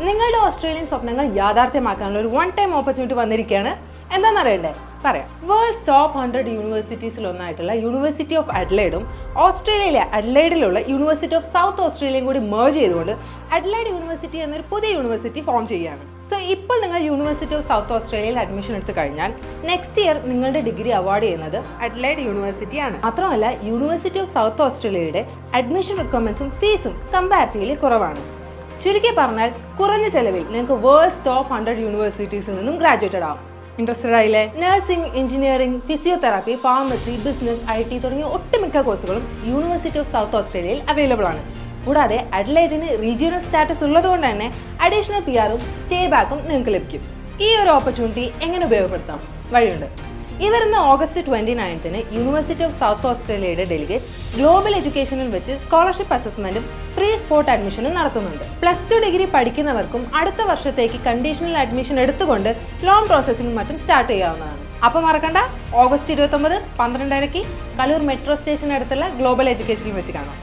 നിങ്ങളുടെ ഓസ്ട്രേലിയൻ സ്വപ്നങ്ങൾ യാഥാർത്ഥ്യമാക്കാനുള്ള ഒരു വൺ ടൈം ഓപ്പർച്യൂണിറ്റി വന്നിരിക്കുകയാണ്. എന്താണെന്നറിയണ്ടേ? പറയാം. വേൾഡ്സ് ടോപ്പ് 100 യൂണിവേഴ്സിറ്റീസിലൊന്നായിട്ടുള്ള യൂണിവേഴ്സിറ്റി ഓഫ് അഡ്ലൈഡും ഓസ്ട്രേലിയയിലെ അഡ്ലൈഡിലുള്ള യൂണിവേഴ്സിറ്റി ഓഫ് സൗത്ത് ഓസ്ട്രേലിയയും കൂടി മെർജ് ചെയ്തുകൊണ്ട് അഡ്ലൈഡ് യൂണിവേഴ്സിറ്റി എന്നൊരു പുതിയ യൂണിവേഴ്സിറ്റി ഫോം ചെയ്യുകയാണ്. സോ ഇപ്പോൾ നിങ്ങൾ യൂണിവേഴ്സിറ്റി ഓഫ് സൗത്ത് ഓസ്ട്രേലിയയിൽ അഡ്മിഷൻ എടുത്തു കഴിഞ്ഞാൽ നെക്സ്റ്റ് ഇയർ നിങ്ങളുടെ ഡിഗ്രി അവാർഡ് ചെയ്യുന്നത് അഡ്ലൈഡ് യൂണിവേഴ്സിറ്റിയാണ്. മാത്രമല്ല യൂണിവേഴ്സിറ്റി ഓഫ് സൗത്ത് ഓസ്ട്രേലിയയുടെ അഡ്മിഷൻ റിക്വയർമെന്റ്സും ഫീസും കമ്പാരിറ്റീവ്ലി കുറവാണ്. ചുരുക്കി പറഞ്ഞാൽ കുറഞ്ഞ ചെലവിൽ നിങ്ങൾക്ക് വേൾഡ്സ് ടോപ്പ് 100 യൂണിവേഴ്സിറ്റീസിൽ നിന്നും ഗ്രാജുവേറ്റഡ് ആവും. ഇൻട്രസ്റ്റഡ് ആയില്ലേ? Nursing, engineering, physiotherapy, pharmacy, business, IT തുടങ്ങിയ ഒട്ടുമിക്ക കോഴ്സുകളും യൂണിവേഴ്സിറ്റി ഓഫ് സൗത്ത് ഓസ്ട്രേലിയയിൽ അവൈലബിൾ ആണ്. കൂടാതെ അഡ്ലൈഡിന് റീജിയണൽ സ്റ്റാറ്റസ് ഉള്ളതുകൊണ്ട് തന്നെ അഡീഷണൽ PR-ഉം സ്റ്റേ ബാക്കും നിങ്ങൾക്ക് ലഭിക്കും. ഈ ഒരു ഓപ്പർച്യൂണിറ്റി എങ്ങനെ ഉപയോഗപ്പെടുത്താം? വഴിയുണ്ട്. ഈ വരുന്ന ഓഗസ്റ്റ് 29-ന് യൂണിവേഴ്സിറ്റി ഓഫ് സൗത്ത് ഓസ്ട്രേലിയയുടെ ഡെലിഗേറ്റ്സ് ഗ്ലോബൽ എഡ്യൂക്കേഷനിൽ വെച്ച് സ്കോളർഷിപ്പ് അസസ്മെന്റും ഫ്രീ സ്പോട്ട് അഡ്മിഷനും നടത്തുന്നുണ്ട്. +2 ഡിഗ്രി പഠിക്കുന്നവർക്കും അടുത്ത വർഷത്തേക്ക് കണ്ടീഷണൽ അഡ്മിഷൻ എടുത്തുകൊണ്ട് ലോൺ പ്രോസസ്സിംഗും മറ്റും സ്റ്റാർട്ട് ചെയ്യാവുന്നതാണ്. അപ്പോൾ മറക്കണ്ട, ഓഗസ്റ്റ് 29 12:30 കളൂർ മെട്രോ സ്റ്റേഷൻ അടുത്തുള്ള ഗ്ലോബൽ എഡ്യൂക്കേഷനിൽ വെച്ച് കാണാം.